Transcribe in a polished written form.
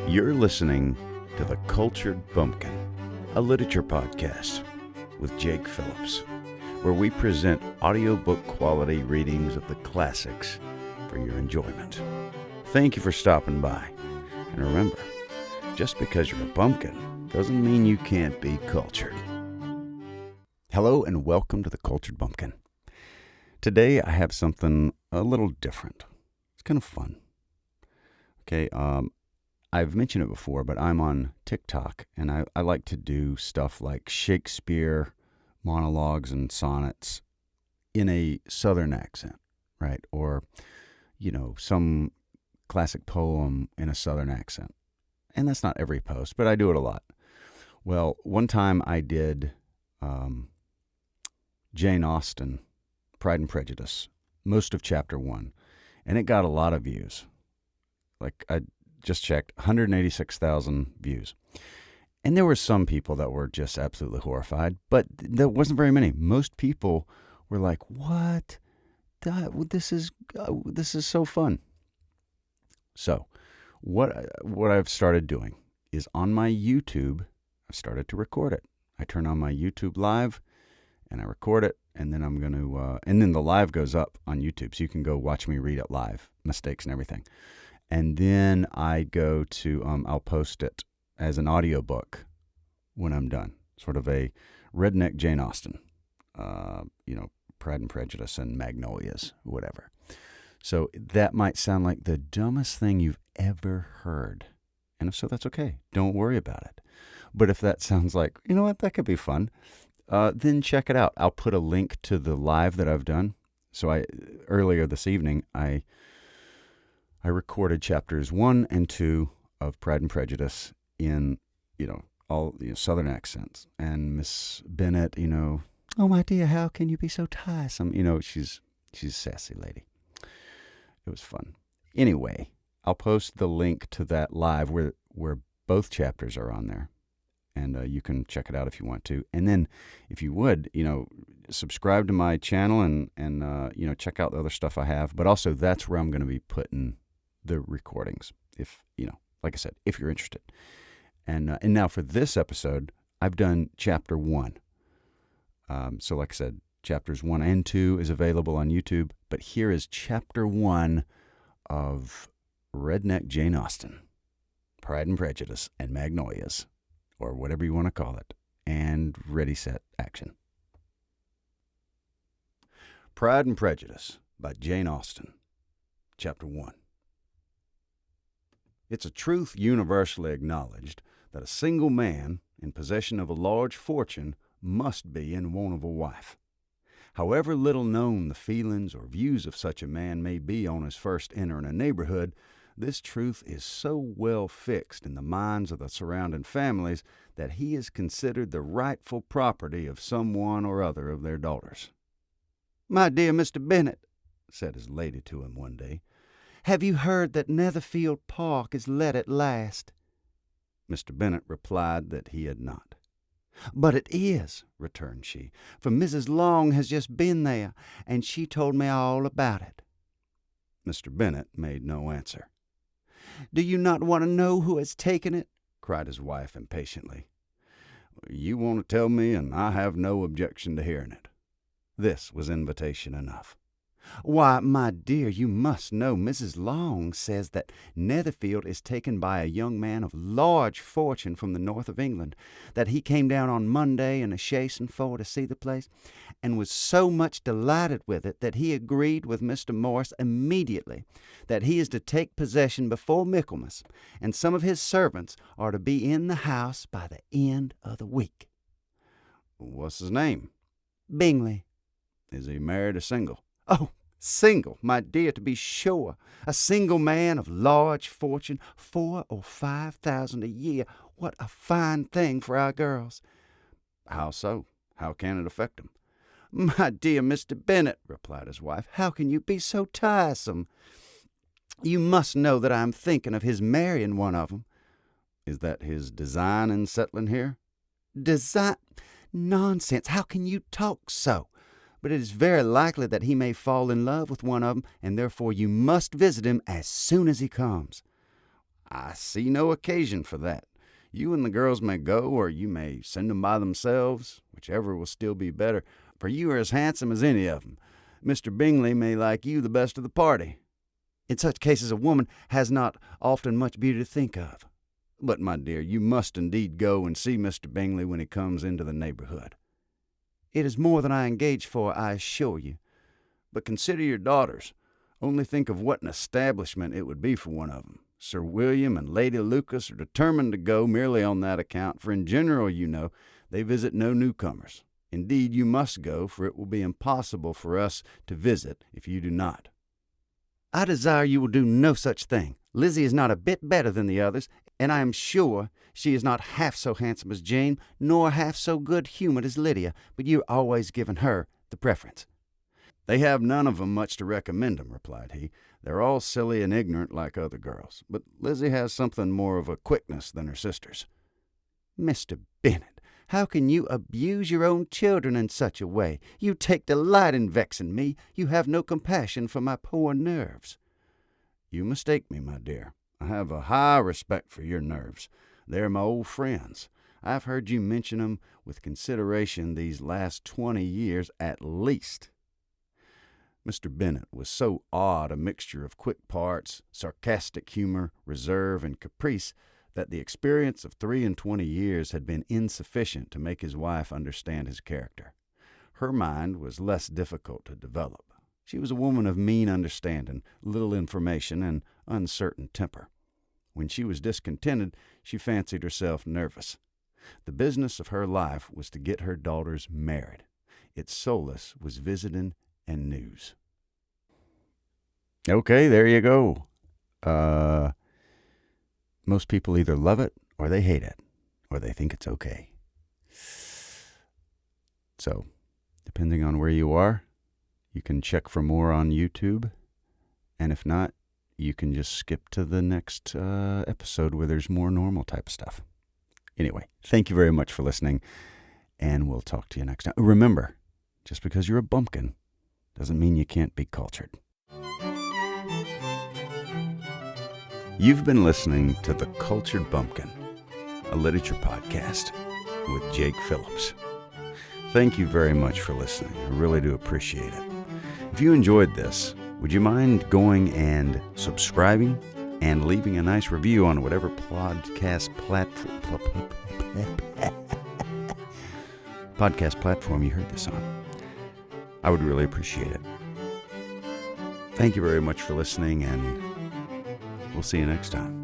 You're listening to The Cultured Bumpkin, a literature podcast with Jake Phillips, where we present audiobook quality readings of the classics for your enjoyment. Thank you for stopping by. And remember, just because you're a bumpkin doesn't mean you can't be cultured. Hello and welcome to The Cultured Bumpkin. Today I have something a little different. It's kind of fun. Okay, I've mentioned it before, but I'm on TikTok, and I like to do stuff like Shakespeare monologues and sonnets in a Southern accent, right? Or, some classic poem in a Southern accent. And that's not every post, but I do it a lot. Well, one time I did Jane Austen, Pride and Prejudice, most of chapter 1, and it got a lot of views. Like, I just checked, 186,000 views. And there were some people that were just absolutely horrified, but there wasn't very many. Most people were like, what? This is so fun. So what I've started doing is on my YouTube, I've started to record it. I turn on my YouTube live and I record it, and then I'm going to, and then the live goes up on YouTube, so you can go watch me read it live, mistakes and everything. And then I go to, I'll post it as an audiobook when I'm done. Sort of a redneck Jane Austen, Pride and Prejudice and Magnolias, whatever. So that might sound like the dumbest thing you've ever heard. And if so, that's okay. Don't worry about it. But if that sounds like, you know what, that could be fun, then check it out. I'll put a link to the live that I've done. So earlier this evening, I recorded chapters 1 and 2 of Pride and Prejudice in, all Southern accents. And Miss Bennet, oh my dear, how can you be so tiresome? She's a sassy lady. It was fun. Anyway, I'll post the link to that live where both chapters are on there. And you can check it out if you want to. And then if you would, subscribe to my channel and check out the other stuff I have. But also that's where I'm going to be putting the recordings, if, like I said, if you're interested. And now for this episode, I've done chapter 1. So like I said, chapters 1 and 2 is available on YouTube. But here is chapter 1 of Redneck Jane Austen, Pride and Prejudice and Magnolias, or whatever you want to call it. And ready, set, action. Pride and Prejudice by Jane Austen, chapter 1. It's a truth universally acknowledged that a single man in possession of a large fortune must be in want of a wife. However little known the feelings or views of such a man may be on his first entering a neighborhood, this truth is so well fixed in the minds of the surrounding families that he is considered the rightful property of some one or other of their daughters. "My dear Mr. Bennet," said his lady to him one day, "have you heard that Netherfield Park is let at last?" Mr. Bennet replied that he had not. "But it is," returned she, "for Mrs. Long has just been there, and she told me all about it." Mr. Bennet made no answer. "Do you not want to know who has taken it?" cried his wife impatiently. "You want to tell me, and I have no objection to hearing it." This was invitation enough. "Why, my dear, you must know Mrs. Long says that Netherfield is taken by a young man of large fortune from the north of England, that he came down on Monday in a chaise and four to see the place, and was so much delighted with it that he agreed with Mr. Morris immediately that he is to take possession before Michaelmas, and some of his servants are to be in the house by the end of the week." "What's his name?" "Bingley." "Is he married or single?" "Oh, single, my dear, to be sure. A single man of large fortune, 4,000 or 5,000 a year. What a fine thing for our girls." "How so? How can it affect them?" "My dear Mr. Bennet," replied his wife, "how can you be so tiresome? You must know that I am thinking of his marrying one of them." "Is that his design in settling here?" "Design? Nonsense! How can you talk so? But it is very likely that he may fall in love with one of them, and therefore you must visit him as soon as he comes." I see no occasion for that. You and the girls may go, or you may send them by themselves, whichever will still be better, for you are as handsome as any of them. Mr. Bingley may like you the best of the party. In such cases a woman has not often much beauty to think of. But, my dear, you must indeed go and see Mr. Bingley when he comes into the neighborhood. It is more than I engage for, I assure you. But consider your daughters. Only think of what an establishment it would be for one of them. Sir William and Lady Lucas are determined to go merely on that account, for in general, you know, they visit no newcomers. Indeed, you must go, for it will be impossible for us to visit if you do not. I desire you will do no such thing. Lizzie is not a bit better than the others, and I am sure she is not half so handsome as Jane, nor half so good-humored as Lydia, but you are always giving her the preference. They have none of 'em much to recommend 'em, replied he. They're all silly and ignorant like other girls, but Lizzie has something more of a quickness than her sisters. Mr. Bennet, how can you abuse your own children in such a way? You take delight in vexing me. You have no compassion for my poor nerves. You mistake me, my dear. I have a high respect for your nerves. They're my old friends. I've heard you mention 'em with consideration these last 20 years at least. Mr. Bennet was so odd a mixture of quick parts, sarcastic humor, reserve, and caprice that the experience of 23 years had been insufficient to make his wife understand his character. Her mind was less difficult to develop. She was a woman of mean understanding, little information, and uncertain temper. When she was discontented, she fancied herself nervous. The business of her life was to get her daughters married. Its solace was visiting and news. Okay, there you go. Most people either love it or they hate it, or they think it's okay. So, depending on where you are, you can check for more on YouTube. And if not, you can just skip to the next episode where there's more normal type of stuff. Anyway, thank you very much for listening, and we'll talk to you next time. Remember, just because you're a bumpkin doesn't mean you can't be cultured. You've been listening to The Cultured Bumpkin, a literature podcast with Jake Phillips. Thank you very much for listening. I really do appreciate it. If you enjoyed this, would you mind going and subscribing and leaving a nice review on whatever podcast platform you heard this on? I would really appreciate it. Thank you very much for listening, and we'll see you next time.